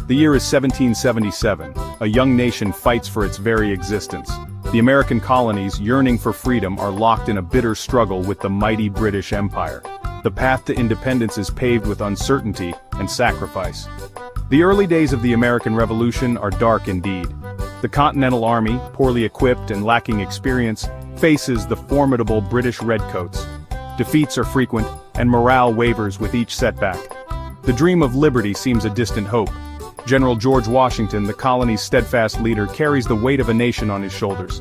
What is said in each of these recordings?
The year is 1777. A young nation fights for its very existence. The American colonies, yearning for freedom, are locked in a bitter struggle with the mighty British Empire. The path to independence is paved with uncertainty and sacrifice. The early days of the American Revolution are dark indeed. The Continental Army, poorly equipped and lacking experience, faces the formidable British Redcoats. Defeats are frequent, and morale wavers with each setback. The dream of liberty seems a distant hope. General George Washington, the colony's steadfast leader, carries the weight of a nation on his shoulders.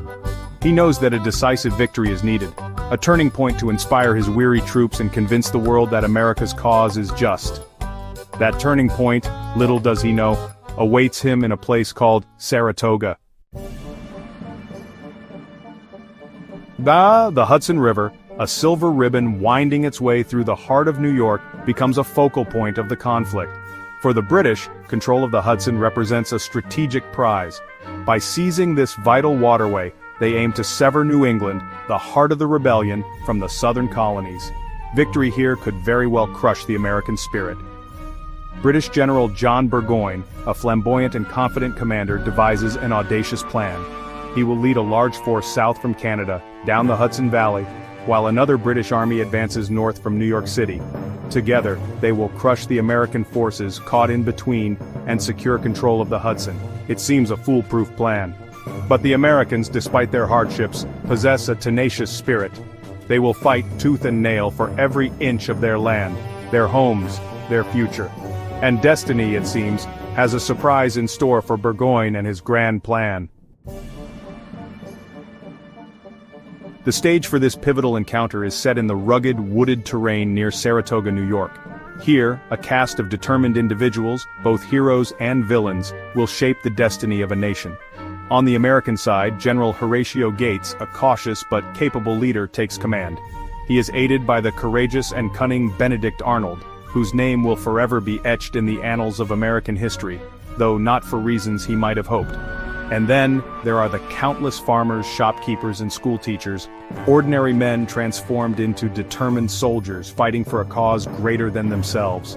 He knows that a decisive victory is needed, a turning point to inspire his weary troops and convince the world that America's cause is just. That turning point, little does he know, awaits him in a place called Saratoga. The Hudson River, a silver ribbon winding its way through the heart of New York, becomes a focal point of the conflict. For the British, control of the Hudson represents a strategic prize. By seizing this vital waterway, they aim to sever New England, the heart of the rebellion, from the southern colonies. Victory here could very well crush the American spirit. British General John Burgoyne, a flamboyant and confident commander, devises an audacious plan. He will lead a large force south from Canada, down the Hudson Valley, while another British army advances north from New York City. Together, they will crush the American forces caught in between and secure control of the Hudson. It seems a foolproof plan. But the Americans, despite their hardships, possess a tenacious spirit. They will fight tooth and nail for every inch of their land, their homes, their future. And destiny, it seems, has a surprise in store for Burgoyne and his grand plan. The stage for this pivotal encounter is set in the rugged, wooded terrain near Saratoga, New York. Here, a cast of determined individuals, both heroes and villains, will shape the destiny of a nation. On the American side, General Horatio Gates, a cautious but capable leader, takes command. He is aided by the courageous and cunning Benedict Arnold, whose name will forever be etched in the annals of American history, though not for reasons he might have hoped. And then, there are the countless farmers, shopkeepers, and schoolteachers, ordinary men transformed into determined soldiers fighting for a cause greater than themselves.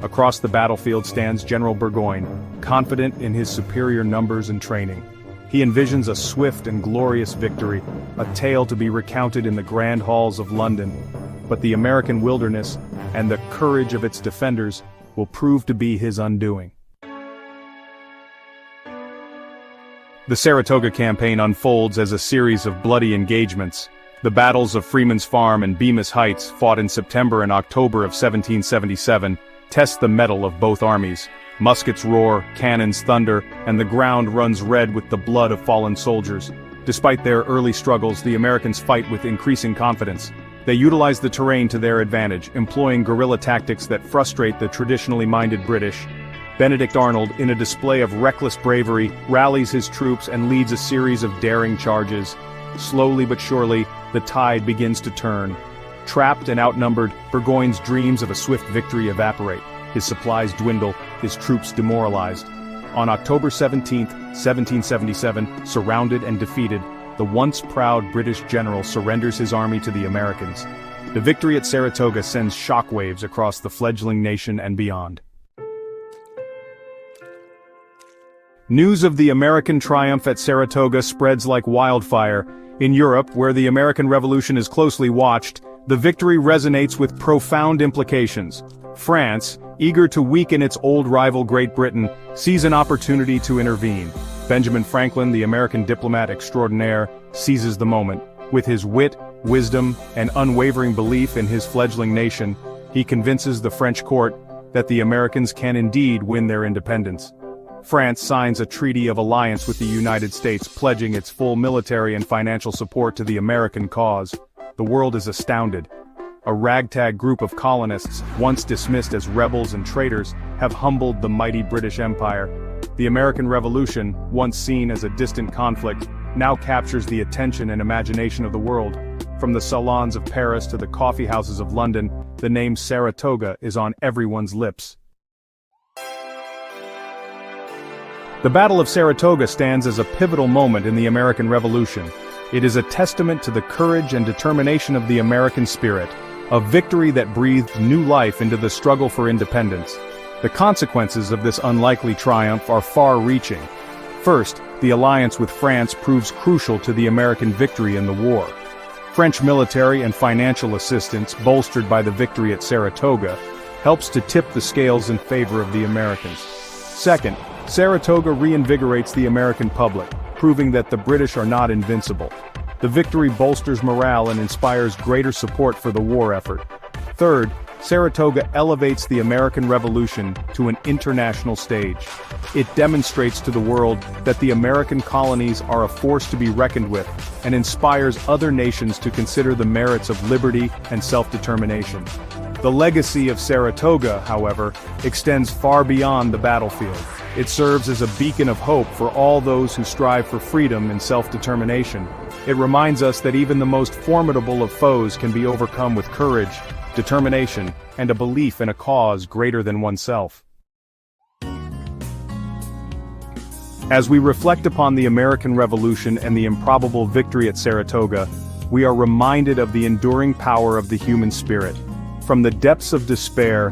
Across the battlefield stands General Burgoyne, confident in his superior numbers and training. He envisions a swift and glorious victory, a tale to be recounted in the grand halls of London. But the American wilderness, and the courage of its defenders, will prove to be his undoing. The Saratoga campaign unfolds as a series of bloody engagements. The battles of Freeman's Farm and Bemis Heights, fought in September and October of 1777, test the mettle of both armies. Muskets roar, cannons thunder, and the ground runs red with the blood of fallen soldiers. Despite their early struggles, the Americans fight with increasing confidence. They utilize the terrain to their advantage, employing guerrilla tactics that frustrate the traditionally minded British. Benedict Arnold, in a display of reckless bravery, rallies his troops and leads a series of daring charges. Slowly but surely, the tide begins to turn. Trapped and outnumbered, Burgoyne's dreams of a swift victory evaporate. His supplies dwindle, his troops demoralized. On October 17, 1777, surrounded and defeated, the once proud British general surrenders his army to the Americans. The victory at Saratoga sends shockwaves across the fledgling nation and beyond. News of the American triumph at Saratoga spreads like wildfire. In Europe, where the American Revolution is closely watched, the victory resonates with profound implications. France, eager to weaken its old rival Great Britain, sees an opportunity to intervene. Benjamin Franklin, the American diplomat extraordinaire, seizes the moment. With his wit, wisdom, and unwavering belief in his fledgling nation, he convinces the French court that the Americans can indeed win their independence. France signs a treaty of alliance with the United States, pledging its full military and financial support to the American cause. The world is astounded. A ragtag group of colonists, once dismissed as rebels and traitors, have humbled the mighty British Empire. The American Revolution, once seen as a distant conflict, now captures the attention and imagination of the world. From the salons of Paris to the coffee houses of London, the name Saratoga is on everyone's lips. The Battle of Saratoga stands as a pivotal moment in the American Revolution. It is a testament to the courage and determination of the American spirit, a victory that breathed new life into the struggle for independence. The consequences of this unlikely triumph are far-reaching. First, the alliance with France proves crucial to the American victory in the war. French military and financial assistance, bolstered by the victory at Saratoga, helps to tip the scales in favor of the Americans. Second, Saratoga reinvigorates the American public, proving that the British are not invincible. The victory bolsters morale and inspires greater support for the war effort. Third, Saratoga elevates the American Revolution to an international stage. It demonstrates to the world that the American colonies are a force to be reckoned with, and inspires other nations to consider the merits of liberty and self-determination. The legacy of Saratoga, however, extends far beyond the battlefield. It serves as a beacon of hope for all those who strive for freedom and self-determination. It reminds us that even the most formidable of foes can be overcome with courage, determination, and a belief in a cause greater than oneself. As we reflect upon the American Revolution and the improbable victory at Saratoga, we are reminded of the enduring power of the human spirit. From the depths of despair,